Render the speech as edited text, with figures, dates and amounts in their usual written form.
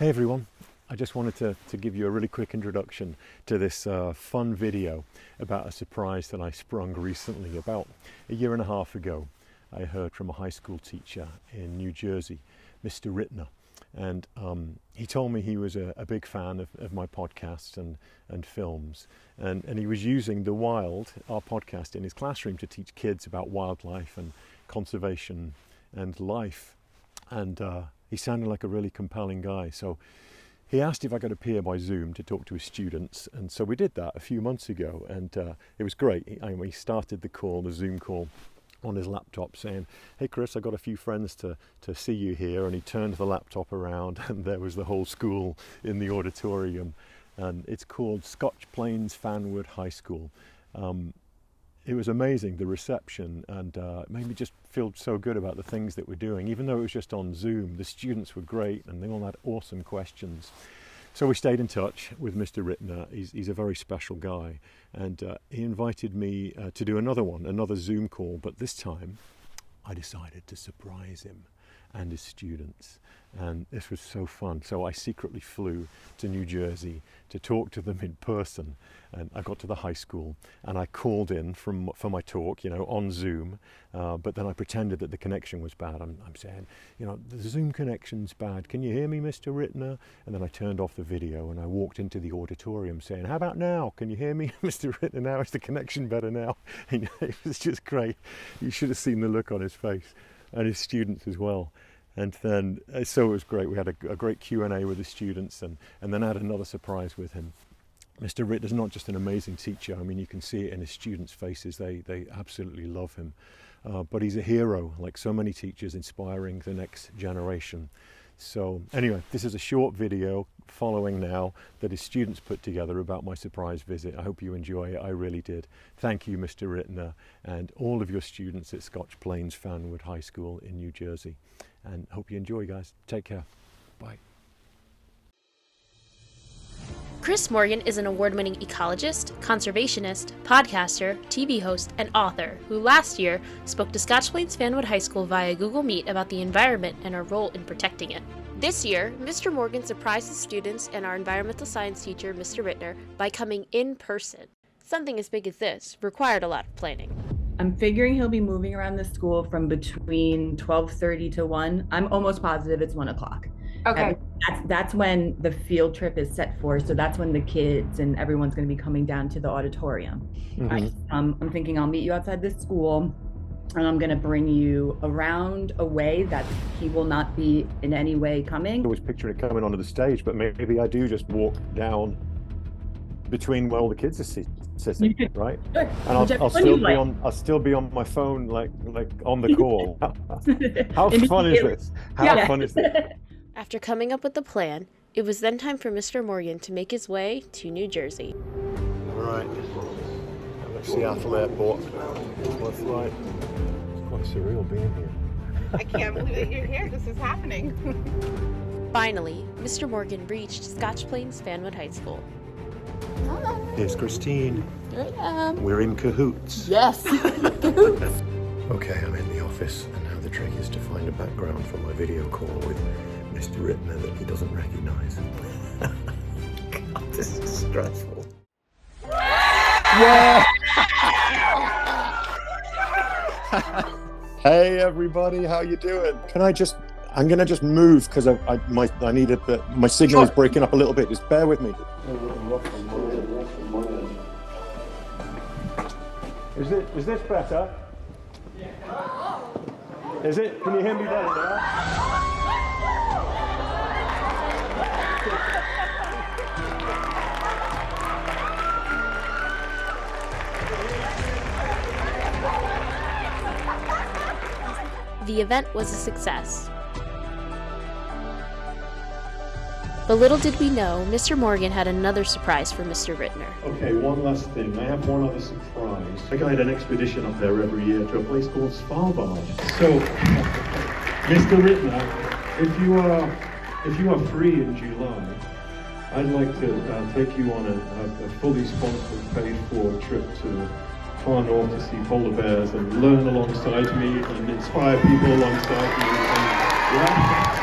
Hey everyone, I just wanted to give you a really quick introduction to this fun video about a surprise that I sprung recently. About a year and a half ago, I heard from a high school teacher in New Jersey, Mr. Rittner, and he told me he was a big fan of my podcasts and films, and he was using The Wild, our podcast, in his classroom to teach kids about wildlife and conservation and life. And he sounded like a really compelling guy. So he asked if I could appear by Zoom to talk to his students. And so we did that a few months ago. And it was great. He started the Zoom call, on his laptop saying, "Hey Chris, I got a few friends to see you here." And he turned the laptop around and there was the whole school in the auditorium. And it's called Scotch Plains Fanwood High School. It was amazing, the reception, and it made me just feel so good about the things that we're doing. Even though it was just on Zoom, the students were great and they all had awesome questions. So we stayed in touch with Mr. Rittner. He's a very special guy, and he invited me to do another Zoom call, but this time I decided to surprise him and his students. And this was so fun. So I secretly flew to New Jersey to talk to them in person. And I got to the high school and I called in for my talk, on Zoom. But then I pretended that the connection was bad. I'm saying, the Zoom connection's bad. Can you hear me, Mr. Rittner? And then I turned off the video and I walked into the auditorium saying, "How about now? Can you hear me, Mr. Rittner? Now is the connection better now?" And it was just great. You should have seen the look on his face and his students as well. And then, so it was great. We had a great Q&A with the students, and then I had another surprise with him. Mr. Rittner's not just an amazing teacher. I mean, you can see it in his students' faces. They absolutely love him. But he's a hero, like so many teachers, inspiring the next generation. So anyway, this is a short video following now that his students put together about my surprise visit. I hope you enjoy it. I really did. Thank you, Mr. Rittner, and all of your students at Scotch Plains Fanwood High School in New Jersey. And hope you enjoy, guys. Take care. Bye. Chris Morgan is an award-winning ecologist, conservationist, podcaster, TV host, and author who last year spoke to Scotch Plains Fanwood High School via Google Meet about the environment and our role in protecting it. This year, Mr. Morgan surprised his students and our environmental science teacher, Mr. Rittner, by coming in person. Something as big as this required a lot of planning. I'm figuring he'll be moving around the school from between 12:30 to 1. I'm almost positive it's 1 o'clock. Okay. And that's when the field trip is set for. So that's when the kids and everyone's going to be coming down to the auditorium. Mm-hmm. I'm thinking I'll meet you outside the school, and I'm going to bring you around a way that he will not be in any way coming. I was picturing it coming onto the stage, but maybe I do just walk down between where all the kids are sitting, right? Sure. And I'll still be on my phone, like on the call. How fun is this? How fun is this? After coming up with the plan, it was then time for Mr. Morgan to make his way to New Jersey. All right, let's Seattle Airport. What flight? It's quite surreal being here. I can't believe that you're here. This is happening. Finally, Mr. Morgan reached Scotch Plains Fanwood High School. Here's Christine. Here I am. We're in cahoots. Yes. Cahoots. Okay, I'm in the office, and now the trick is to find a background for my video call with Mr. Rittner that he doesn't recognize. God, this is stressful. Yeah! Hey everybody, how you doing? I'm gonna just move because I need it, but my signal is breaking up a little bit. Just bear with me. Is this better? Is it? Can you hear me better now? The event was a success. But little did we know, Mr. Morgan had another surprise for Mr. Rittner. Okay, one last thing. I have one other surprise. I guide an expedition up there every year to a place called Svalbard. So, Mr. Rittner, if you are free in July, I'd like to take you on a fully sponsored, paid-for trip to far north to see polar bears and learn alongside me and inspire people alongside me. And, yeah.